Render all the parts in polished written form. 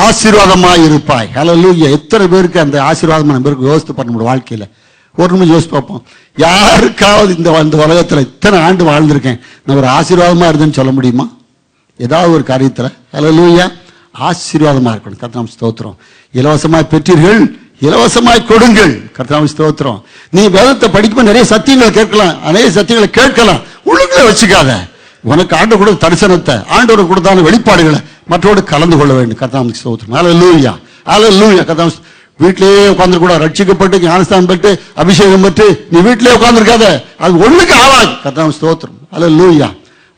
ஆசீர்வாதமாய் இருப்பாய். ஹல்லேலூயா. எத்தனை பேருக்கு அந்த ஆசீர்வாதம் பேருக்கு யோசித்து பண்ண முடியும் வாழ்க்கையில? ஒரு நிமிஷம் யோசித்து பார்ப்போம். யாருக்காவது இந்த உலகத்துல இத்தனை ஆண்டு வாழ்ந்திருக்கேன், நான் ஒரு ஆசீர்வாதமா இருந்தேன்னு சொல்ல முடியுமா? ஏதாவது ஒரு காரியத்துல? ஹல்லேலூயா. ஆசீர்வாதமா இருக்கணும். கர்த்தர் ஸ்தோத்திரம். இலவசமாய் பெற்றீர்கள், இலவசமாய் கொடுங்கள். கர்த்தர் ஸ்தோத்திரம். நீ வேதத்தை படிக்கும்போது நிறைய சத்தியங்களை கேட்கலாம், அநேக சத்தியங்களை கேட்கலாம், உள்ளுக்குள்ள வச்சுக்காத. உனக்கு ஆண்டு கொடுத்த தரிசனத்தை, ஆண்டவர் கொடுத்தான வெளிப்பாடுகளை மற்றோடு கலந்து கொள்ள வேண்டும். கர்த்தர் ஸ்தோத்திரம். ஹல்லேலூயா. ஹல்லேலூயா. கர்த்தர் வீட்டிலேயே உட்கார்ந்து கூட ரட்சிக்கப்பட்டு ஞானஸ்தானம் பெற்று அபிஷேகம் பெற்று நீ வீட்டிலேயே உட்கார்ந்துருக்காத, அது ஒண்ணுக்கு ஆவாது. கர்த்தர் ஸ்தோத்திரம். ஹல்லேலூயா.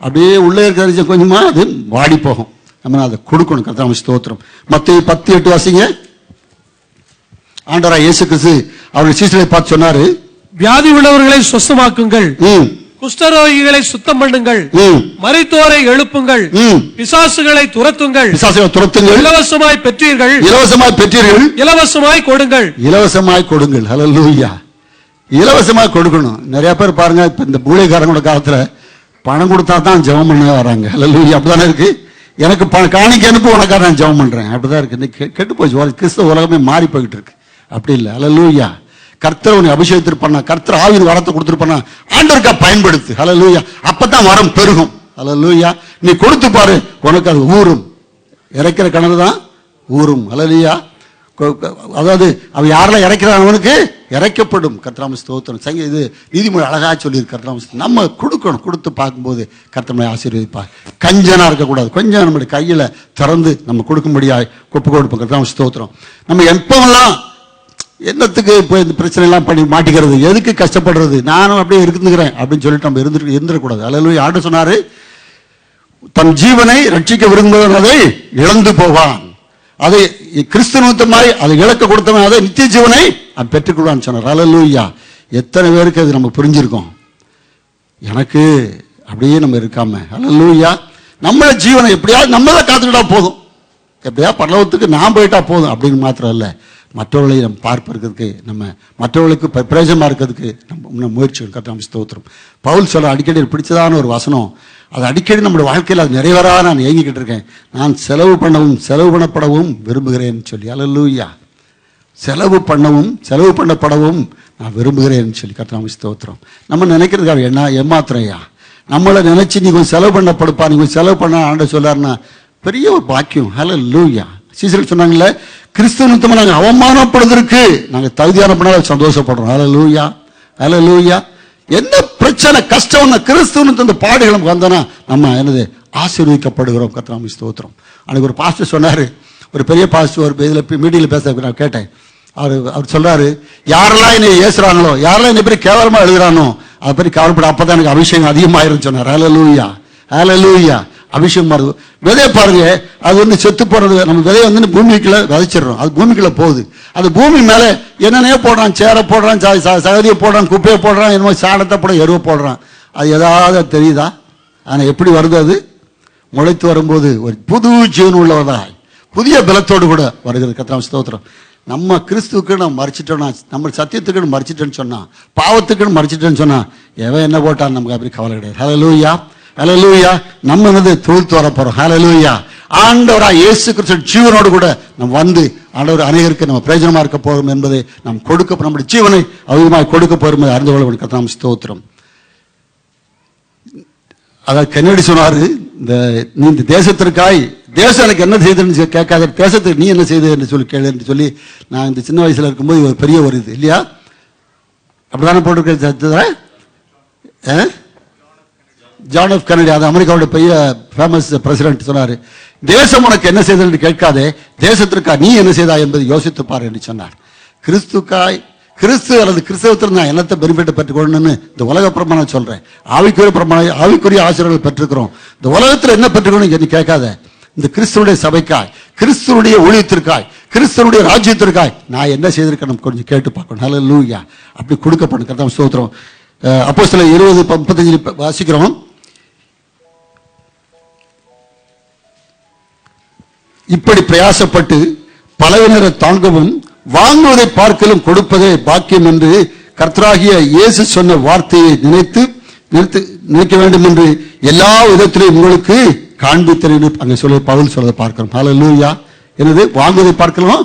அப்படியே உள்ளே இருக்கிற கொஞ்சமா அது வாடி போகும். நம்ம அதை கொடுக்கணும். கர்த்தர் ஸ்தோத்திரம். மத்தேயு 10:8 வாசிங்க. ஆண்டவராகிய இயேசு கிறிஸ்து அவருடைய சீஷர்களை பார்த்து சொன்னாரு, வியாதி உள்ளவர்களை சுத்தமாக்குங்கள், குஷ்டரோகிகளை சுத்தம் பண்ணுங்கள், மரித்தோரை எழுப்புங்கள், பிசாசுகளை துரத்துங்கள், இலவசமாய் பெற்றீர்கள், இலவசமாய் பெற்றீர்கள், இலவசமாய் கொடுங்கள். இலவசமாய் கொடுங்கள். ஹல்லேலூயா. இலவசமாய் கொடுக்கணும். நிறைய பேர் பாருங்க, இப்ப இந்த ஊழியக்காரங்களோட காலத்துல பணம் கொடுத்தா தான் ஜெபம் பண்ண வராங்க. ஹல்லேலூயா. அப்படிதானே இருக்கு. எனக்கு காணிக்க அனுப்பி உனக்காக நான் ஜெபம் பண்றேன், அப்படிதான் இருக்கு. கெட்டு போச்சு. கிறிஸ்தவ உலகமே மாறி போயிட்டு இருக்கு. அப்படி இல்லை. ஹல்லேலூயா. கர்த்தர் உன்னை அபிஷேகத்திருப்பானா, கர்த்தர் ஆவியின் வரத்தை கொடுத்திருப்பானா, ஆண்டவருக்கா பயன்படுத்து. ஹல்லேலூயா. அப்பதான் வரம் பெருகும். ஹல்லேலூயா. நீ கொடுத்து பாரு, உனக்கு அது ஊறும். இறைக்கிற கிணறு தான் ஊறும். ஹல்லேலூயா. அதாவது அவன் யாரெல்லாம் இறைக்கிறான் அவனுக்கு இறைக்கப்படும். கர்த்தர் ஸ்தோத்திரம். இது நீதிமொழி அழகா சொல்லி கர்த்தர் நம்ம கொடுக்கணும். கொடுத்து பார்க்கும்போது கர்த்தர் ஆசீர்வதிப்பார். கஞ்சனா இருக்கக்கூடாது. கொஞ்சம் நம்மளுடைய கையில திறந்து நம்ம கொடுக்கும்படியாய் ஒப்பு கொடுப்போம். கர்த்தர் ஸ்தோத்திரம். நம்ம எப்பவெல்லாம் என்னத்துக்கு இப்போ இந்த பிரச்சனை எல்லாம் பண்ணி மாட்டிக்கிறது, எதுக்கு கஷ்டப்படுறது, நானும் அப்படியே இருக்குங்கிறேன் அப்படின்னு சொல்லிட்டு நம்ம இருந்துடக்கூடாது. ஹல்லேலூயா. ஆண்டவர் சொன்னாரு, தன் ஜீவனை ரட்சிக்க விரும்புவன் அதை இழந்து போவான், அதை கிறிஸ்து நிமித்தமாய் அதை இழக்க கொடுத்தவன் அதை நித்திய ஜீவனை அவன் பெற்றுக்கொள்வான்னு சொன்னார். ஹல்லேலூயா. எத்தனை பேருக்கு அது நம்ம புரிஞ்சிருக்கோம்? எனக்கு அப்படியே நம்ம இருக்காம, ஹல்லேலூயா, நம்மள ஜீவனை எப்படியாவது நம்மள காத்துக்கிட்டா போதும், எப்படியா பரலோகத்துக்கு நான் போயிட்டா போதும் அப்படின்னு மாத்திரம் இல்லை, மற்றவர்களை நம்ம பார்ப்பதற்கு, நம்ம மற்றவர்களுக்கு பிரயோஜனமா இருக்கிறதுக்கு நம்ம முயற்சி. கர்த்தர் ஸ்தோத்திரம். பவுல் சொல்ல அடிக்கடி பிடிச்சதான ஒரு வசனம், அது அடிக்கடி நம்முடைய வாழ்க்கையில் அது நிறைவேறாக நான் ஏங்கிக்கிட்டு இருக்கேன். நான் செலவு பண்ணப்படவும் விரும்புகிறேன் சொல்லி. ஹல்லேலூயா. செலவு பண்ணப்படவும் நான் விரும்புகிறேன் சொல்லி. கர்த்தர் ஸ்தோத்திரம். நம்ம நினைக்கிறதுக்காக என்ன ஏமாத்திரையா? நம்மளை நினைச்சு நீ கொஞ்சம் செலவு பண்ணப்படுப்பா, நீ கொஞ்சம் செலவு பண்ண ஆண்டவர் சொல்லாருன்னா பெரிய ஒரு பாக்கியம். ஹல்லேலூயா. சீசர்கள் சொன்னாங்கல்ல, கிறிஸ்துவ நிமித்தமா நாங்கள் அவமானப்படுவதற்கு நாங்கள் தகுதியான பண்ணால சந்தோஷப்படுறோம். ஹல்லேலூயா. ஹல்லேலூயா. என்ன பிரச்சனை கஷ்டம், கிறிஸ்துவ நிமித்த பாடுகளும் வந்தனா நம்ம என்னது ஆசீர்வதிக்கப்படுகிறோம். கர்த்தர் ஸ்தோத்திரம். அன்னைக்கு ஒரு பாஸ்டர் சொன்னாரு, ஒரு பெரிய பாஸ்டர் ஒரு இதில் மீடியில் பேச நான் கேட்டேன். அவர் சொல்றாரு, யாரெல்லாம் என்னை ஏசுறாங்களோ, யாரெல்லாம் என்னை பெரிய கேவலமா எழுதுறானோ அதை பற்றி கவலைப்பட, அப்பதான் எனக்கு அபிஷேகம் அதிகமாயிரும் சொன்னார். ஹல்லேலூயா. ஹல்லேலூயா. அபிஷேகம் மாறுது. விதையை பாருங்க, அது செத்து போறது. நம்ம விதையை பூமிக்குள்ள விதைச்சிடறோம், அது பூமிக்குள்ள போகுது. அது பூமி மேல என்னென்னையோ போடுறான், சேரை போடுறான், சகதியை போடுறான், குப்பையை போடுறான், என்னமோ சாணத்தை போட எருவை போடுறான். அது ஏதாவது தெரியுதா? ஆனா எப்படி வருது? அது முளைத்து வரும்போது ஒரு புது ஜீவன் உள்ளவதாய் புதிய பலத்தோடு கூட வருகிறது. கர்த்தர் ஸ்தோத்திரம். நம்ம கிறிஸ்துவுக்கு நம்ம மறிச்சிட்டோம்னா, நம்ம சத்தியத்துக்குன்னு மறிச்சிட்டேன்னு சொன்னா, பாவத்துக்குன்னு மறிச்சிட்டேன்னு சொன்னா, எவன் என்ன போட்டான் நமக்கு அப்படி கவலை கிடையாது. ஹல்லேலூயா. ஹல்லேலூயா. நம்ம என்னது தொழுத்து வர போறோம். ஹல்லேலூயா. ஆண்டவராகிய இயேசு கிறிஸ்து ஜீவனோடு கூட நம்ம வந்து ஆண்டவர் அநேகருக்கு நம்ம பிரயோஜனமா இருக்க போறோம் என்பதை நாம் கொடுக்க, நம்முடைய ஜீவனை அதிகமாக கொடுக்க போறோம் அறிந்து கொள்ள வேண்டும். கர்த்தர் ஸ்தோத்திரம். அதாவது கென்னடி சொன்னாரு, நீ இந்த தேசத்திற்காய், தேசம் எனக்கு என்ன செய்தன்னு கேட்காத, தேசத்துக்கு நீ என்ன செய்த என்று சொல்லி கேளு என்று சொல்லி, நான் இந்த சின்ன வயசுல இருக்கும்போது ஒரு பெரிய ஒரு இது இல்லையா, அப்படித்தானே போட்டிருக்க. ஜான் எஃப் கென்னடி, அது அமெரிக்காவுடைய பெரிய ஃபேமஸ் பிரசிடென்ட் சொன்னாரு, தேசம் உனக்கு என்ன செய்தது என்று கேட்காதே, தேசத்திற்காக நீ என்ன செய்தா என்பதை யோசித்துப்பார் என்று சொன்னார். கிறிஸ்து அல்லது கிறிஸ்தவத்தில் நான் என்னத்தை பெனிஃபிட் பெற்றுக்கொள்ளணும்னு இந்த உலக பிரமாணம் சொல்றேன். ஆவிக்குரிய ஆசிரியர்கள் பெற்றுக்கிறோம். இந்த உலகத்தில் என்ன பெற்றுக்கணும் என்று கேட்காத, இந்த கிறிஸ்துவனுடைய சபைக்காய், கிறிஸ்துவனுடைய ஊழியத்திற்காய், கிறிஸ்துவனுடைய ராஜ்யத்திற்காய் நான் என்ன செய்திருக்கேன் கொஞ்சம் கேட்டு பார்க்கணும். ஹல்லேலூயா. அப்படி கொடுக்கப்படும். கர்த்தர் ஸ்தோத்திரம். அப்போஸ்தலர் 20:35 வாசிக்கிறோம். இப்படி பிரயாசப்பட்டு பலவினரை தாங்கவும் வாங்குவதை பார்க்கலும் கொடுப்பதே பாக்கியம் என்று கர்த்தராகிய இயேசு சொன்ன வார்த்தையை நினைக்க வேண்டும் என்று எல்லா விதத்திலையும் உங்களுக்கு காண்பித்தேன் அங்கே சொல்லி பவுல் சொல்றதை பார்க்கிறோம். ஹல்லேலூயா. என்னது? வாங்குவதை பார்க்கலாம்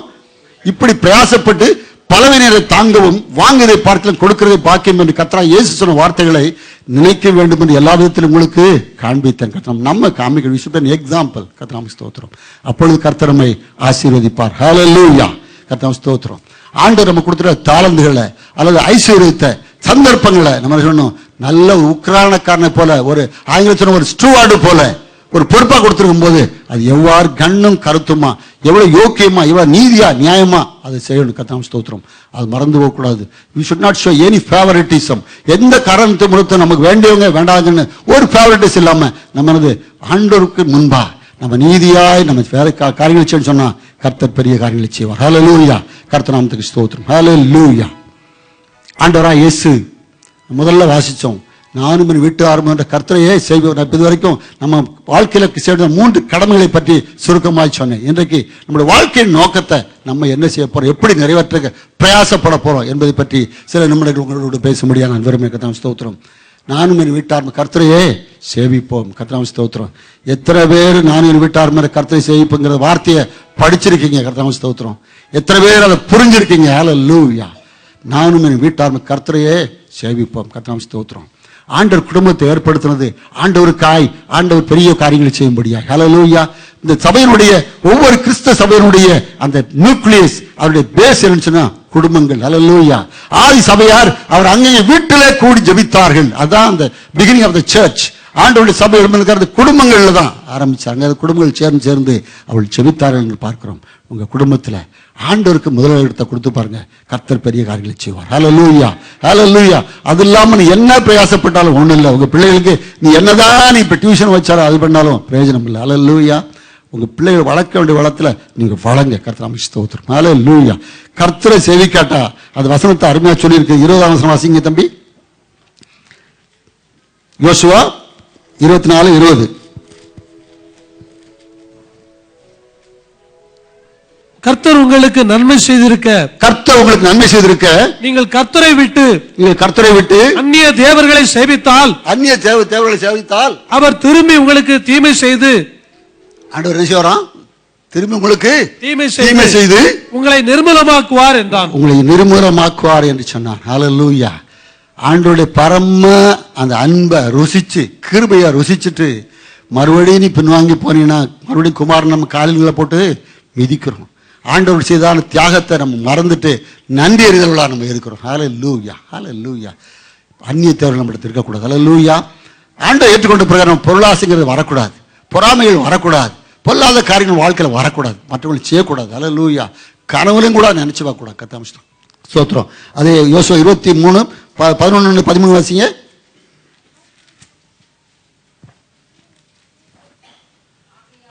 இப்படி பிரயாசப்பட்டு பலவினரை தாங்கவும் வாங்குவதை பார்க்கலாம் கொடுக்கிறதை பாக்கியம் என்று கர்த்தராகிய இயேசு சொன்ன வார்த்தைகளை நினைக்க வேண்டும் என்று எல்லா விதத்திலும் உங்களுக்கு காண்பித்தேன். கர்த்தர் நம்ம காமிக்க விஷயம் எக்ஸாம்பிள். கர்த்தர் ஸ்தோத்திரம். அப்பொழுது கர்த்தர் நம்மை ஆசீர்வதிப்பார். ஹல்லேலூயா. கர்த்தர் ஸ்தோத்திரம். ஆண்டவர் நம்ம கொடுத்துற தாளந்துகளை அல்லது ஐஸ்வர்யத்தை சந்தர்ப்பங்களை நம்ம சொன்னோம் நல்ல உக்ரானக்காரனை போல ஒரு ஆங்கிலத்தில் ஒரு ஸ்டூவார்டு போல ஒரு பொறுப்பா கொடுத்திருக்கும் போது அது எவ்வாறு கண்ணும் கருத்துமா எவ்வளவு யோக்கியமா எவ்வளவு நீதியா நியாயமா அதை செய்யணும். கர்த்தர் ஸ்தோத்திரம். அது மறந்து போகக்கூடாது. we should not show any favoritism. எந்த காரணத்தை முழுத்த நமக்கு வேண்டியவங்க வேண்டாங்கன்னு ஒரு ஃபேவரட்டிஸ் இல்லாம நம்ம ஆண்டவருக்கு முன்பா நம்ம நீதியாய் நம்ம வேற காரியங்களை செய்யணும் சொன்னா கர்த்தர் பெரிய காரியங்களை செய்வார். ஹல்லேலூயா. கர்த்தர் நாமத்துக்கு ஸ்தோத்திரம். ஹல்லேலூயா. ஆண்டவராகிய இயேசு முதல்ல வாசிச்சோம் நானும் என் வீட்டு ஆரம்ப கர்த்தரையே செய்வோம். இது வரைக்கும் நம்ம வாழ்க்கையில செய்த 3 கடமைகளை பற்றி சுருக்கமாய் சொன்னேன். இன்றைக்கு நம்முடைய வாழ்க்கையின் நோக்கத்தை நம்ம என்ன செய்ய போறோம், எப்படி நிறைவேற்ற பிரயாசப்பட போறோம் என்பதை பற்றி சில நிமிடங்கள் உங்களோடு பேச முடியாது. நான் விரும்புகிறேன். கர்த்தர் ஸ்தோத்திரம். நானும் என் வீட்டார் கர்த்தரையே சேவிப்போம். கர்த்தர் ஸ்தோத்திரம். எத்தனை பேர் நானும் என் வீட்டார் மேல கர்த்தரை சேவிப்புங்கிற வார்த்தையை படிச்சிருக்கீங்க? கர்த்தர் ஸ்தோத்திரம். எத்தனை பேர் அதை புரிஞ்சிருக்கீங்க? ஹல்லேலூயா. நானும் என் வீட்டார் கர்த்தரையே சேவிப்போம். கர்த்தர் ஸ்தோத்திரம். ஆண்டவர் குடும்பத்தை ஏற்படுத்தினது ஆண்டவருக்காய் ஆண்டவர் பெரிய காரியங்களை செய்யும்படியா. ஹல்லேலூயா. இந்த சபையினுடைய ஒவ்வொரு கிறிஸ்தவ சபையினுடைய அந்த நியூக்ளியஸ் அவருடைய பேஸ் என்னச்சுன்னா குடும்பங்கள். ஹல்லேலூயா. ஆதி சபையார் அவர் அங்கே வீட்டிலே கூடி ஜெபித்தார்கள். அதான் அந்த பிகினிங் ஆஃப் த சர்ச். ஆண்டவருடைய சபை எழுந்திருக்கிறது குடும்பங்கள்ல தான் ஆரம்பிச்சாங்க. அந்த குடும்பங்கள் சேர்ந்து அவள் ஜெபித்தார்கள் என்று பார்க்கிறோம். உங்க குடும்பத்துல ஆண்டவருக்கு முதல் இடத்தை கொடுத்து பாருங்க. கர்த்தர் பெரிய காரியங்களை செய்வார். ஹல்லேலூயா. ஹல்லேலூயா. அது இல்லாம நீ என்ன பிரயாசப்பட்டாலும் ஒண்ணும் இல்லை. உங்க பிள்ளைகளுக்கு நீ என்னதான் நீ இப்ப டியூஷன் வச்சாலும் அது பண்ணாலும் பிரயோஜனம் இல்லை. ஹல்லேலூயா. உங்க பிள்ளைகள் வளர்க்க வேண்டிய வளத்துல நீங்க வளங்க. கர்த்தர் ஸ்தோத்திரம். ஹல்லேலூயா. கர்த்தரை சேவிக்காட்டா அது வசனத்தை அருமையா சொல்லியிருக்கு. 20ஆம் வசனம் வாசிங்க தம்பி. யோசுவா 24:20. கர்த்தர் உங்களுக்கு நன்மை செய்திருக்க நீங்கள் கர்த்தரை விட்டு அந்நிய தேவர்களை சேவித்தால் அவர் திரும்பி உங்களுக்கு தீமை செய்து ஆண்டவர் என்ன செய்வாராம்? திரும்பி உங்களுக்கு தீமை செய்து உங்களை நிர்மூலமாக்குவார் என்றான். உங்களை நிர்மூலமாக்குவார் என்று சொன்னார். ஹல்லேலூயா. ஆண்டவருடைய பரம அந்த அன்பை ருசிச்சு கிருபையா ருசிச்சுட்டு மறுபடியும் நீ பின்வாங்கி போனீங்கன்னா மறுபடியும் குமாரன் நம்ம காலில் போட்டு மிதிக்கிறோம். ஆண்டவர் செய்தான தியாகத்தை நம்ம மறந்துட்டு நன்றி அறிதலா நம்ம இருக்கிறோம். ஹல்லேலூயா. ஹல்லேலூயா. அந்நிய தேவர்கள் நம்மகிட்ட இருக்கக்கூடாது. ஹல்லேலூயா. ஆண்டவர் ஏற்றுக்கொண்ட பிரகாரம் பொருளாசைங்கிறது வரக்கூடாது, பொறாமைகள் வரக்கூடாது, பொல்லாத காரியங்கள் வாழ்க்கையில வரக்கூடாது, மற்றவர்கள் செய்யக்கூடாது. ஹல்லேலூயா. கனவுலையும் கூட நினைச்சு பார்க்க கூடாது. கர்த்தர் ஸ்தோத்திரம். அதே யோசுவா 23:11-13 வாசிங்க.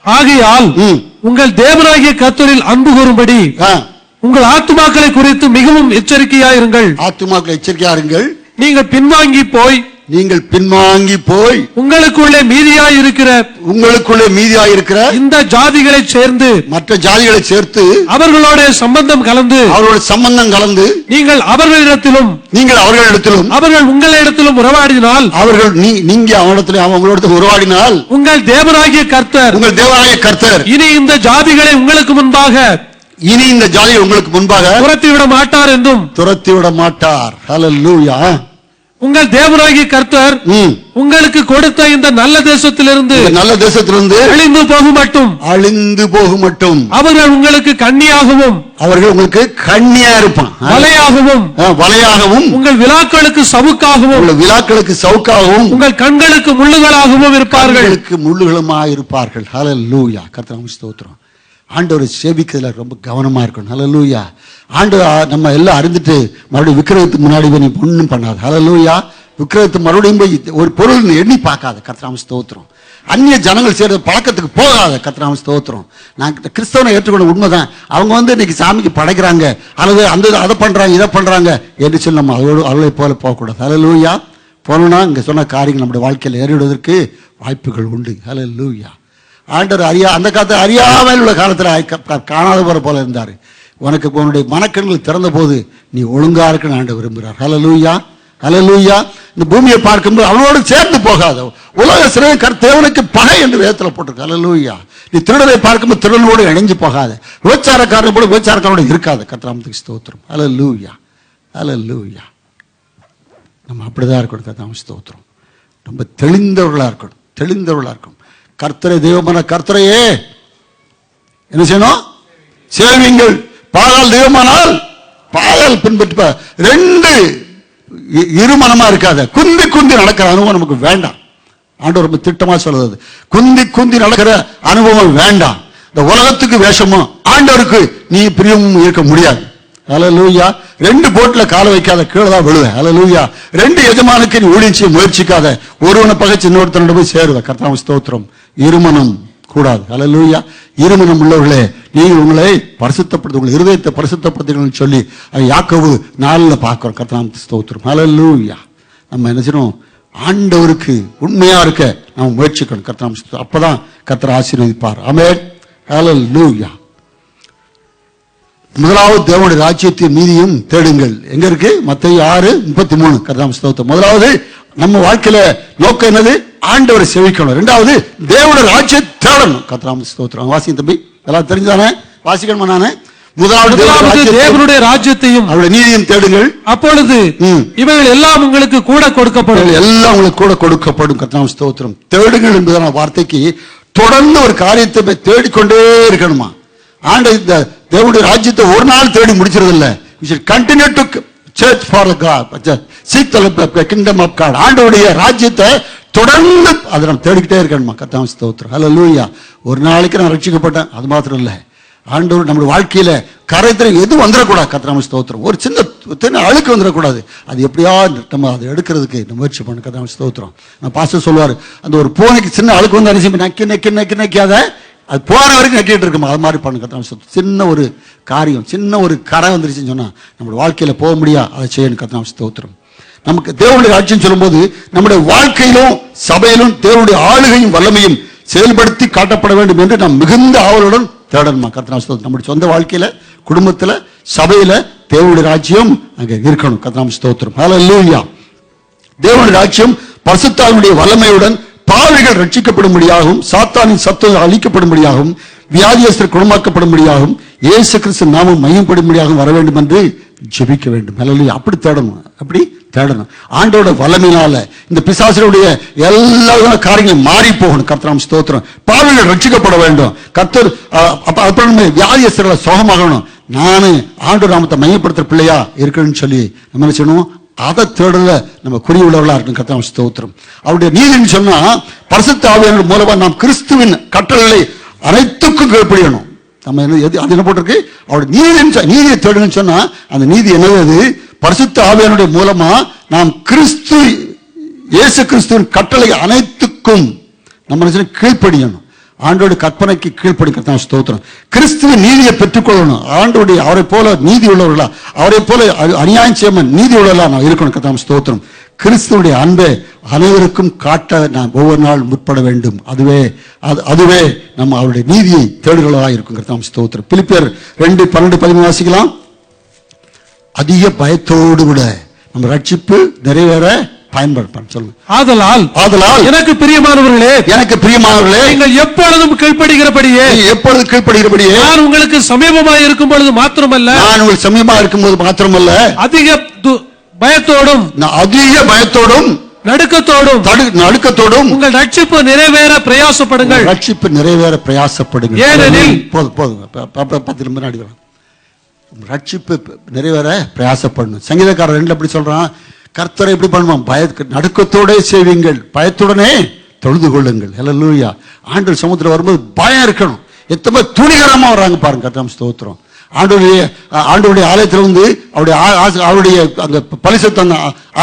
ஆகையால் உங்கள் தேவனாகிய கர்த்தரில் அன்பு கூறும்படி உங்கள் ஆத்துமாக்களை குறித்து மிகவும் எச்சரிக்கையாயிருங்கள். நீங்கள் பின்வாங்கி போய் உங்களுக்குள்ளே மீதியாயிருக்கிற இந்த ஜாதிகளை சேர்ந்து மற்ற ஜாதிகளை சேர்த்து அவர்களோட சம்பந்தம் கலந்து நீங்கள் அவர்களிடத்திலும் அவர்கள் உங்களிடத்திலும் உறவாடினால் உங்கள் தேவனாகிய கர்த்தர் இனி இந்த ஜாதிகளை உங்களுக்கு முன்பாக துரத்திவிட மாட்டார். ஹல்லேலூயா. உங்கள் தேவனாகிய கர்த்தர் உங்களுக்கு கொடுத்த இந்த நல்ல தேசத்திலிருந்து அழிந்து போகும் மட்டும் அவர்கள் உங்களுக்கு கண்ணியாகவும் வலையாகவும் உங்கள் விழாக்களுக்கு சவுக்காகவும் உங்கள் கண்களுக்கு முள்ளுகளாகவும் இருப்பார்கள். ஹல்லேலூயா. கர்த்தர் ஸ்தோத்திரம். ஆண்டவரை சேவிக்கிறதுல ரொம்ப கவனமா இருக்கணும். ஹல்லேலூயா. ஆண்டவர் நம்ம எல்லாம் அறிந்துட்டு மறுபடியும் விக்கிரகத்துக்கு முன்னாடி நீ ஒண்ணும் பண்ணாது. ஹல்லேலூயா. விக்கிரகத்து மறுபடியும் போய் ஒரு பொருள் எண்ணி பார்க்காத. கர்த்தர் ஸ்தோத்திரம். அந்நிய ஜனங்கள் செய்யற பழக்கத்துக்கு போகாத. கர்த்தர் ஸ்தோத்திரம். நான் கிறிஸ்தவனை ஏற்றுக்கொண்ட உண்மைதான். அவங்க இன்னைக்கு சாமிக்கு படைக்கிறாங்க அல்லது அதை பண்றாங்க இதை பண்றாங்க என்று சொல்லி நம்ம அவளை போல போகக்கூடாது. ஹல்லேலூயா. போனோம்னா இங்க சொன்ன காரியங்கள் நம்முடைய வாழ்க்கையில் ஏறிவிடுவதற்கு வாய்ப்புகள் உண்டு. ஹல்லேலூயா. ஆண்டவர் அந்த காலத்தில் அறியாமல் உள்ள காலத்தில் காணாத போல இருந்தாரு. உனக்கு உன்னுடைய மனக்கண்கள் திறந்த போது நீ ஒழுங்கா இருக்குன்னு ஆண்டவர் விரும்புகிறார். ஹல்லேலூயா. ஹல்லேலூயா. இந்த பூமியை பார்க்கும்போது அவனோடு சேர்ந்து போகாத உலக சிறை தேவனுக்கு பகை என்று வேதத்தில் போட்டிருக்கு. ஹல்லேலூயா. நீ திருடனை பார்க்கும்போது திருடனோடு இணைஞ்சு போகாத, விபச்சாரக்காரன் போல விபச்சாரக்காரோட இருக்காத. கர்த்தராமத்துக்கு ஸ்தோத்திரம். ஹல்லேலூயா, ஹல்லேலூயா. நம்ம அப்படிதான் இருக்கணும். கர்த்தராமத்துக்கு ஸ்தோத்திரம். ரொம்ப தெளிந்தவர்களா இருக்கணும், தெளிந்தவர்களா இருக்கணும். கர்த்தரை தெய்வமான கர்த்தரையே என்ன செய்யணும்? சேவிங்கள். பாகால் தெய்வமானால் பாகால் பின்பற்ற. ரெண்டு இருமனமா இருக்காத. குந்தி குந்தி நடக்கிற அனுபவம் நமக்கு வேண்டாம். ஆண்டவர் ரொம்ப திட்டமா சொல்றது, குந்தி குந்தி நடக்கிற அனுபவம் வேண்டாம். இந்த உலகத்துக்கு வேஷமும் ஆண்டவருக்கு நீ பிரியமும் இருக்க முடியாது. ஹல்லேலூயா. ரெண்டு போட்ல கால வைக்காத, கீழே தான் விழுவ. ஹல்லேலூயா. ரெண்டு எஜமானுக்கு நீ ஊழியம் செய்ய முயற்சிக்காத, ஒருவனை பகைச்சு இன்னொருத்தனோட போய் சேருவ. கர்த்தராமத்துக்கு ஸ்தோத்திரம். இருமனம் கூடாது. ஹல்லேலூயா. இருமனம் உள்ளவர்களே, நீங்கள் உங்களை பரிசுத்தப்படுத்த, உங்கள் இருதயத்தை பரிசுத்தப்படுத்துங்கள் சொல்லி யாக்கோபு 4 பார்க்கிறோம். கர்த்தராமத்துக்கு ஸ்தோத்திரம். ஹல்லேலூயா. நம்ம என்ன செய்யணும்? ஆண்டவருக்கு உண்மையா இருக்க நம்ம முயற்சிக்கணும். கர்த்தராமத்துக்கு அப்பதான் கர்த்தர் ஆசீர்வதிப்பார். ஆமென். ஹல்லேலூயா. முதலாவது தேவனுடைய ராஜ்யத்தையும் நீதியும் தேடுங்கள். எங்க இருக்கு? மத்தேயு 6:33. கர்த்தராமத்துக்கு ஸ்தோத்திரம். முதலாவது நம்ம வாழ்க்கையில நோக்கம் என்னது? ஆண்டவரை சேவிக்கணும். இரண்டாவது தேவனுடைய ராஜ்யத்தை தேடணும். கர்த்தராமத்துக்கு ஸ்தோத்திரம். வாசிங்க தம்பி, எல்லாம் தெரிஞ்சானே? வாசிக்கணுமா? நானே முதலாவது தேவனுடைய ராஜ்யத்தையும் அவருடைய நீதியும் தேடுங்கள், அப்பொழுது இவைகள் எல்லாம் உங்களுக்கு கூட கொடுக்கப்படும். எல்லாம் உங்களுக்கு கூட கொடுக்கப்படும். கர்த்தராமத்துக்கு ஸ்தோத்திரம். தேடுங்கள் என்பதான வார்த்தைக்கு தொடர்ந்து ஒரு காரியத்தை தேடிக்கொண்டே இருக்கணுமா? இந்த தேவனுடைய ராஜ்யத்தை ஒரு நாள் தேடி முடிச்சிருது இல்ல. We should continue to search for God, seek the kingdom of God. ஆண்டவருடைய ராஜ்யத்தை தொடர்ந்து அதை நம்ம தேடிக்கிட்டே இருக்கணுமா? கர்த்தராமத்துக்கு ஸ்தோத்திரம். ஹல்லேலூயா. ஒரு நாளைக்கு நான் ரட்சிக்கப்பட்டேன், அது மாத்திரம் இல்ல, ஆண்டவர் நம்முடைய வாழ்க்கையில கரைத்திரை எது வந்துடக்கூடாது. கர்த்தராமத்துக்கு ஸ்தோத்திரம். ஒரு சின்ன அழுக்கு வந்துடக்கூடாது. அது எப்படியா நம்ம அதை எடுக்கிறதுக்கு நம்ம முயற்சி பண்ணணும். கர்த்தராமத்துக்கு ஸ்தோத்திரம். நான் பாஸ்டர் சொல்லுவாரு, அந்த ஒரு பூனைக்கு சின்ன அழுக்கு வந்து அரிசி நக்கி நக்கி நக்கி நக்கியாத அது போற வரைக்கும் நக்கிட்டு இருக்குமா, அது மாதிரி பண்ணு. கர்த்தராமத்துக்கு சின்ன ஒரு காரியம், சின்ன ஒரு கரை வந்துருச்சுன்னு சொன்னா நம்மளுடைய வாழ்க்கையில போக முடியாது. அதை செய்யணும். கர்த்தராமத்துக்கு ஸ்தோத்திரம். நமக்கு தேவனுடைய ராஜ்யம் சொல்லும்போது நம்முடைய வாழ்க்கையிலும் சபையிலும் தேவனுடைய ஆளுகையும் வல்லமையும் செயல்படுத்தி காட்டப்பட வேண்டும் என்று நாம் மிகுந்த ஆவலுடன் தேடணுமா? கர்த்தராமத்துக்கு ஸ்தோத்திரம். நம்முடைய சொந்த வாழ்க்கையில, குடும்பத்துல, சபையில தேவனுடைய ராஜ்யம் அங்க இருக்கணும். கர்த்தராமத்துக்கு ஸ்தோத்திரம். ஹல்லேலூயா. தேவனுடைய ராஜ்யம் பரிசுத்தாவினுடைய வல்லமையுடன் பாவிகள் ரட்சிக்கப்படும்படியாகவும், சாத்தானின் சத்துவம் அழிக்கப்படும்படியாகவும், வியாதியஸ்தர் குணமாக்கப்படும்படியாகவும், இயேசு கிறிஸ்து நாமம் மையப்படும்படியாகவும் வர வேண்டும் என்று ஜெபிக்க வேண்டும். ஹல்லேலூயா. அப்படி தேடணும், அப்படி தேடணும். ஆண்டோட வல்லமையினால இந்த பிசாசுடைய எல்லா காரியங்களும் மாறி போகணும். கர்த்தராமத்துக்கு ஸ்தோத்திரம். பாவிகள் ரட்சிக்கப்பட வேண்டும். கர்த்தர் அப்புறம் வியாதியஸ்தர்களை சுகமாகணும். நானு ஆண்டோட நாமத்தை மையப்படுத்துற பிள்ளையா இருக்கணும்னு சொல்லி நம்ம என்ன செய்யணும்? அதை தேடல நம்ம குறியுள்ளவர்களா இருக்கணும். கர்த்தராமத்துக்கு ஸ்தோத்திரம். அவருடைய நீதின்னு சொன்னா பரிசுத்த ஆவியானவர் மூலமா நாம் கிறிஸ்துவின் கட்டளைகளை அனைத்துக்கும் கீழ்ப்படியணும். நம்ம அது என்ன போட்டிருக்கு? அவருடைய நீதியை தேடணும்னு சொன்னா அந்த நீதி என்னது? அது பரிசுத்த ஆவியானுடைய மூலமா நாம் கிறிஸ்து இயேசு கிறிஸ்துவின் கட்டளை அனைத்துக்கும் நம்ம கீழ்ப்படியணும். ஆண்டோட கற்பனைக்கு கீழ்ப்படி. கர்த்தராமத்துக்கு ஸ்தோத்திரம். கிறிஸ்துவின் நீதியை பெற்றுக்கொள்ளணும். ஆண்டோடைய அவரை போல நீதி உள்ளவர்களா, அவரை போல அநியாயம் செய்யாம நீதி உள்ளவர்களா நான் இருக்கணும். கர்த்தராமத்துக்கு ஸ்தோத்திரம். கிறிஸ்துவுடைய அன்பை அனைவருக்கும் காட்ட நாம் ஒவ்வொரு நாள் முற்பட வேண்டும். அதுவே நம்ம அவருடைய நீதியை தேடுகளா இருக்கும். கர்த்தராமத்துக்கு ஸ்தோத்திரம். பிலிப்பியர் 2:12-13 வாசிக்கலாம். அதிக பயத்தோடு கூட நம்ம ரட்சிப்பு நிறைவேற பயன்படுத்த சொல்லுங்க. ஆதலால் எனக்கு பிரியமானவர்களே, நீங்கள் எப்பொழுதும் கீழ்ப்படுகிறபடியே, நான் உங்களுக்கு சமீபமாக இருக்கும் பொழுது மாத்திரமல்ல, அதிக பயத்தோடும் நடுக்கத்தோடும் உங்கள் ரட்சிப்பு நிறைவேற பிரயாசப்படுங்கள். ஏனெனில் ரட்சிப்பு நிறைவேற பிரயாசப்படணும். சங்கீதக்காரர் 2 அப்படி சொல்றான். கர்த்தரை எப்படி பண்ணுவோம்? நடுக்கத்தோட செய்வீங்கள், பயத்துடனே தொழுது கொள்ளுங்கள். ஹல்லேலூயா. ஆண்டவர் சமுத்திரம் வரும்போது பயம் இருக்கணும். எத்தனை துணிகரமா வர்றாங்க பாருங்க. கர்த்தராமத்துக்கு ஸ்தோத்திரம். ஆண்டவருடைய ஆலயத்தில் வந்து அவருடைய அந்த பரிசுத்த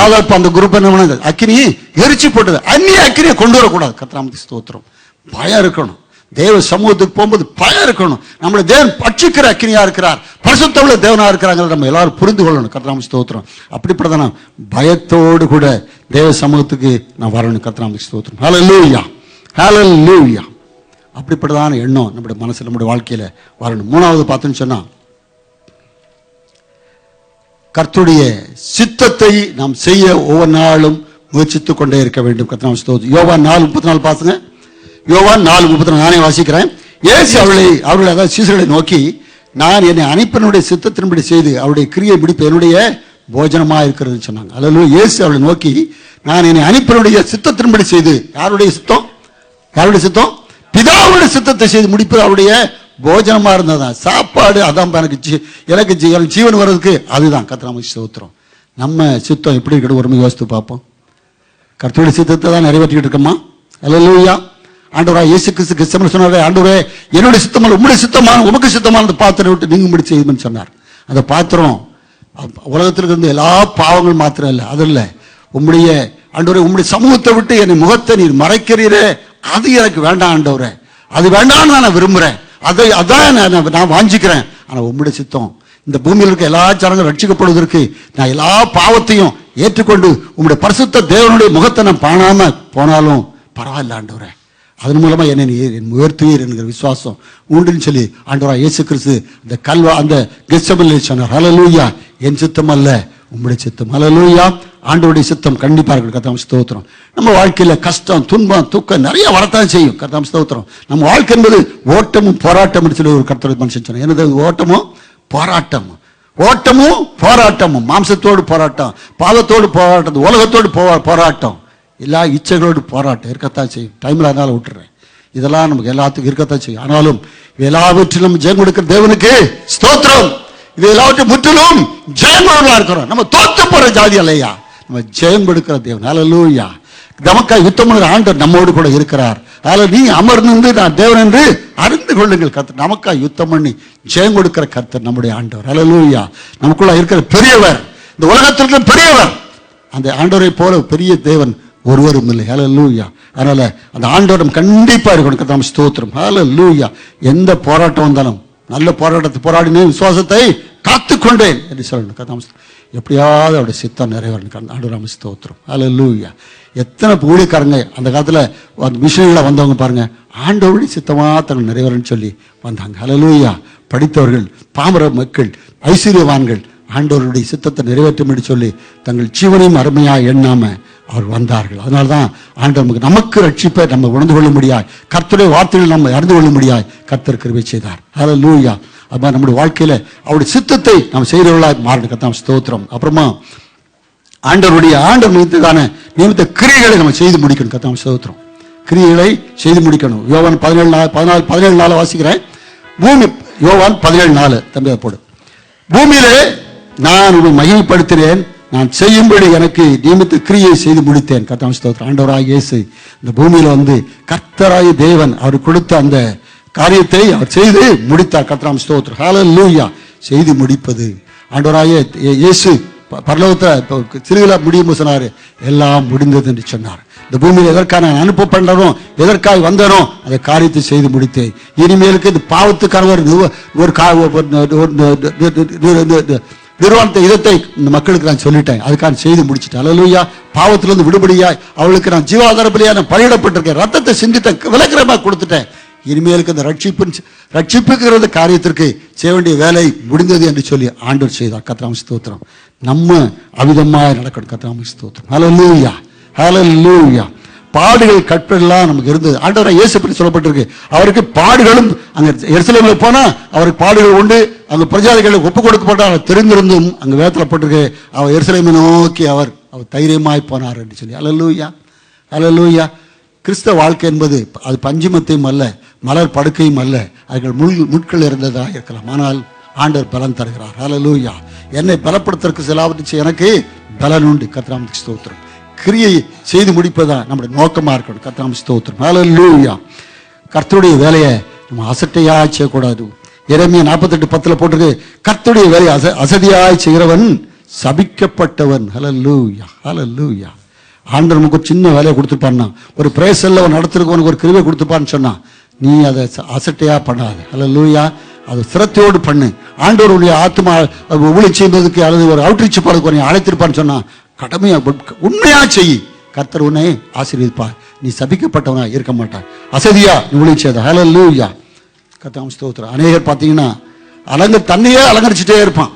ஆதாரப்பு அந்த குரூப் என்ன பண்ணது? அக்கினி எரிச்சு போட்டது. அந்நிய அக்கினியை கொண்டு வரக்கூடாது. கர்த்தராமத்துக்கு ஸ்தோத்திரம். பயம் இருக்கணும். தேவ சமூகத்துக்கு போகும்போது பயம் இருக்கணும். நம்மளை தேவன் பட்சிக்கிற அக்கினியா இருக்கிறார், பரிசுத்தமுள்ள தேவனா இருக்கிறாங்க. நம்ம எல்லாரும் புரிந்து கொள்ளணும். கர்த்தராமத்துக்கு ஸ்தோத்திரம். அப்படிப்பட்டதான பயத்தோடு கூட தேவ சமூகத்துக்கு நான் வரணும். கர்த்தராமத்துக்கு ஸ்தோத்திரம். ஹல்லேலூயா, ஹல்லேலூயா. அப்படிப்பட்டதான எண்ணம் நம்முடைய மனசுல, நம்முடைய வாழ்க்கையில வரணும். 3வது பார்த்தோன்னு சொன்னா, கர்த்தருடைய சித்தத்தை நாம் செய்ய ஒவ்வொரு நாளும் முயற்சித்துக் கொண்டே இருக்க வேண்டும். கர்த்தராமத்துக்கு ஸ்தோத்திரம். யோவான் 4:34 பாத்துங்க. யோவான் 4:34 நானே வாசிக்கிறேன். இயேசு அவர்களை அதாவது சீசர்களை நோக்கி, நான் என்னை அனுப்பினுடைய சித்தத்தின்படி செய்து அவருடைய கிரியை முடிப்பு என்னுடைய போஜனமா இருக்கிறது சொன்னாங்க. அல்லது இயேசு அவளை நோக்கி, நான் என்னை அனுப்பினுடைய சித்தத்தின்படி செய்து, யாருடைய சித்தம்? யாருடைய சித்தம்? பிதாவுடைய சித்தத்தை செய்து முடிப்பது அவருடைய போஜனமா இருந்ததுதான். சாப்பாடு அதான் எனக்கு ஜீவன் வர்றதுக்கு அதுதான். கர்த்தர் ஸ்தோத்திரம். நம்ம சித்தம் எப்படி இருக்கணும் ஒரு யோசித்து பார்ப்போம். கர்த்தருடைய சித்தத்தை தான் நிறைவேற்றிட்டு இருக்கோமா? அல்லேலூயா. ஆண்டவரா இயேசு கிறிஸ்து சொன்னாரே, ஆண்டவரே என்னுடைய சித்தமான உம்முடைய சித்தமான உமக்கு சித்தமான அந்த பாத்திரம் விட்டு நீங்க முடி செய்யுன்னு சொன்னார். அந்த பாத்திரம் உலகத்திற்கு இருந்து எல்லா பாவங்கள் மாத்திரம் இல்லை, அது இல்லை. உம்முடைய ஆண்டவரே உம்முடைய சமூகத்தை விட்டு என்னை முகத்தை நீர் மறைக்கிறீரே, அது எனக்கு வேண்டாம் ஆண்டவரே, அது வேண்டாம்னு நான் விரும்புறேன், அதான் நான் வாஞ்சிக்கிறேன். ஆனா உம்முடைய சித்தம் இந்த பூமியில் இருக்க எல்லா ஜனங்களும் ரட்சிக்கப்படுவதற்கு நான் எல்லா பாவத்தையும் ஏற்றுக்கொண்டு உம்முடைய பரிசுத்த தேவனுடைய முகத்தை நான் காணாம போனாலும் பரவாயில்ல ஆண்டவரே, அதன் மூலமா என்னை உயர்த்துவீர் என்கிற விசுவாசம் உண்டுன்னு சொல்லி ஆண்டவரா இயேசு கிறிஸ்து அந்த கெத்செமனேல சொன்னார். ஹல்லேலூயா. என் சித்தம் அல்ல உம்முடைய சித்தம். ஹல்லேலூயா. ஆண்டவருடைய சித்தம் கண்டிப்பா இருக்கு. கர்த்தர் ஸ்தோத்திரம். நம்ம வாழ்க்கையில கஷ்டம் துன்பம் துக்கம் நிறைய வரத்தான் செய்யும். கர்த்தர் ஸ்தோத்திரம். நம்ம வாழ்க்கை என்பது ஓட்டமும் போராட்டம் சொல்லி ஒரு கர்த்தர் மனுஷன் சொன்னார். என்னது ஓட்டமும் போராட்டமும்? ஓட்டமும் போராட்டமும். மாம்சத்தோடு போராட்டம், பாவத்தோடு போராட்டம், உலகத்தோடு போராட்டம், எல்லா இச்சைகளோடு போராட்டம் இருக்கத்தான் செய்யும். டைம்ல அதனால விட்டுறேன். இதெல்லாம் நமக்கு எல்லாத்துக்கும் இருக்கத்தான் செய்யும். ஆனாலும் எல்லாவற்றிலும் ஜெயம் கொடுக்கிற தேவனுக்கு ஸ்தோத்திரம். இது எல்லாவற்றும் முற்றிலும் ஜெயமா இருக்கிறோம். நம்ம தோத்து போற ஜாதி இல்லையா, நம்ம ஜெயம் கொடுக்கிற தேவன். ஹல்லேலூயா. நமக்காக யுத்தம் பண்ணுகிற ஆண்டவர் நம்மோடு கூட இருக்கிறார். அதில் நீ அமர்ந்து நான் தேவன் என்று அறிந்து கொள்ளுங்கள். கர்த்தர் நமக்காக யுத்தம் பண்ணி ஜெயம் கொடுக்கிற கர்த்தர் நம்முடைய ஆண்டவர். ஹல்லேலூயா. நமக்குள்ள இருக்கிற பெரியவர், இந்த உலகத்திற்கு பெரியவர். அந்த ஆண்டவரை போல பெரிய தேவன் ஒருவரும் இல்லை. ஹல்லேலூயா. அதனால அந்த ஆண்டவர் நம்ம கண்டிப்பா இருக்கணும். கர்த்தர் ஸ்தோத்திரம். ஹல்லேலூயா. எந்த போராட்டம் வந்தாலும் நல்ல போராட்டத்தை போராடினேன், விசுவாசத்தை காத்துக்கொண்டேன் என்று சொல்லணும். கர்த்தர் எப்படியாவது அவருடைய சித்தம் நிறைவேறணும். ஆண்டவர் ஸ்தோத்திரம். ஹல்லேலூயா. எத்தனை ஊழியக்காரங்க அந்த காலத்துல அந்த மிஷனரில வந்தவங்க பாருங்க, ஆண்டவருடைய சித்தமா தங்கள் நிறைவேறன்னு சொல்லி வந்தாங்க. ஹல்லேலூயா. படித்தவர்கள், பாமர மக்கள், ஐஸ்வர்யவான்கள் ஆண்டவருடைய சித்தத்தை நிறைவேற்றும் சொல்லி தங்கள் ஜீவனையும் அருமையாக எண்ணாம அவர் வந்தார்கள். அதனால்தான் ஆண்டவர் நமக்கு ரட்சிப்பை நம்ம உணர்ந்து கொள்ள முடியாது, கர்த்தருடைய வார்த்தைகள் நம்ம அறிந்து கொள்ள முடியாது, கர்த்தர் கிருபை செய்தார். ஹல்லேலூயா. அது நம்முடைய வாழ்க்கையில அவருடைய சித்தத்தை நாம் செய்கிறவர்களாக மாறணும். கர்த்தர் ஸ்தோத்திரம். அப்புறமா ஆண்டவர் நியமித்த கிரியைகளை நம்ம செய்து முடிக்கணும். கர்த்தர் ஸ்தோத்திரம். கிரியைகளை செய்து முடிக்கணும். யோவான் 17:4 வாசிக்கிறேன். யோவான் 17:4 தம்பி போடு. பூமியிலே நான் உன்னை மகிமைப்படுத்தினேன், நான் செய்யும்படி எனக்கு நியமித்த கிரியை செய்து முடித்தேன். கர்த்தர் ஸ்தோத்திரம். ஆண்டவராகிய இயேசு இந்த பூமியில வந்து கர்த்தராகிய தேவன் அவர் கொடுத்த அந்த காரியத்தை அவர் செய்து முடித்தார். கர்த்தர் ஸ்தோத்திரம். ஹல்லேலூயா. செய்து முடிப்பது ஆண்டவராகிய இயேசு பரலோகத்தை சிறுவிழா முடியும் சொன்னாரு, எல்லாம் முடிந்தது என்று சொன்னார். இந்த பூமியில் எதற்காக நான் அனுப்பப்பட்டனோ, எதற்காக வந்தனோ அந்த காரியத்தை செய்து முடித்தேன். இனிமேலுக்கு இந்த பாவத்துக்கான நிர்வாணத்தை இதத்தை இந்த மக்களுக்கு நான் சொல்லிட்டேன், அதுக்காக செய்து முடிச்சுட்டேன். ஹல்லேலூயா. பாவத்திலிருந்து விடுபடியாய் அவளுக்கு நான் ஜீவாதார பலியா நான் பலியிடப்பட்டிருக்கேன், ரத்தத்தை சிந்தித்தேன், விலக்கிரமா கொடுத்துட்டேன். இனிமேலுக்கு அந்த ரட்சிப்புங்கிறது காரியத்திற்கு செய்ய வேண்டிய வேலை முடிந்தது என்று சொல்லி ஆண்டவர் செய்தார். கர்த்தர் ஸ்தோத்திரம். நம்ம அவிதமாக நடக்கணும். கர்த்தர் ஸ்தோத்திரம். ஹல்லேலூயா. ஹல்லேலூயா. பாடுகள் கற்பெல்லாம் நமக்கு இருந்தது. ஆண்டவராகிய இயேசு பற்றி சொல்லப்பட்டிருக்கு, அவருக்கு பாடுகளும் அங்க எருசலேமில் போனா அவருக்கு பாடுகள் உண்டு, அங்க பிரஜாதிகளுக்கு ஒப்பு கொடுக்கப்பட்ட அவர் தெரிந்திருந்தும் அங்க வேதனைப்பட்டிருக்கு, அவர் எருசலேமை நோக்கி அவர் தைரியமாய் போனார் என்று சொல்லி. ஹல்லேலூயா. ஹல்லேலூயா. கிறிஸ்தவ வாழ்க்கை என்பது அது பஞ்சுமத்தையும் அல்ல, மலர் படுக்கையும் அல்ல, அதுகள் முட்கள் இருந்ததாக இருக்கலாம், ஆனால் ஆண்டவர் பலன் தருகிறார். ஹல்லேலூயா. என்னை பலப்படுத்துறதுக்கு சிலாவற்றை எனக்கு பலன் உண்டு. கர்த்தர் ஸ்தோத்திரம். கிரியை செய்து முடிப்பதான் நம்முடைய நோக்கமா இருக்கணும். கர்த்தர் ஸ்தோத்திரம். ஹல்லேலூயா. கர்த்தருடைய வேலையை நம்ம அசட்டையாய் செய்யக்கூடாது. எரேமியா 48:10 போட்டிருக்கு, கர்த்தருடைய வேலையை அசதியாய் செய்கிறவன் சபிக்கப்பட்டவன். ஹல்லேலூயா. ஹல்லேலூயா. ஆண்டவர் நமக்கு ஒரு சின்ன வேலையை கொடுத்துருப்பான்னா, ஒரு பிரேசல்ல நடத்துறதுக்கு ஒரு கிருபை கொடுத்துப்பான்னு சொன்னா, நீ அதை அசட்டையா பண்ணாது. ஹல்லேலூயா. அது சிரத்தையோடு பண்ணு. ஆண்டவருடைய ஆத்மா ஊழியம் செய்வதற்கு அல்லது ஒரு அவுட்ரீச் போறதுக்கு அழைத்திருப்பான்னு சொன்னா கடமையா உண்மையா செய், கர்த்தர் உன்னை ஆசீர்வதிப்பார். நீ சபிக்கப்பட்டவனா இருக்க மாட்டார். அசதியா நீ ஊழியம் செய்த. ஹல்லேலூயா. கர்த்தர் ஸ்தோத்திரம். அநேகர் பார்த்தீங்கன்னா தன்னையே அலங்கரிச்சுட்டே இருப்பான்.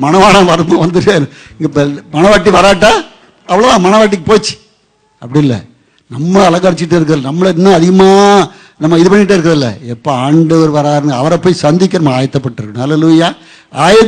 மணவாளன் வரும் வந்துட்டே இங்க மணவாட்டி வராட்டா அவ்வளோதான், மணவாட்டிக்கு போச்சு. அப்படி இல்லை, நம்ம அலங்கரிச்சுட்டே இருக்கிற நம்மளை இன்னும் அதிகமாக நம்ம இது பண்ணிட்டே இருக்கிறதில்ல, எப்போ ஆண்டவர் வராருன்னு அவரை போய் சந்திக்க நம்ம ஆயத்தப்பட்டிருக்கணும். ஹல்லேலூயா. ஆயத்த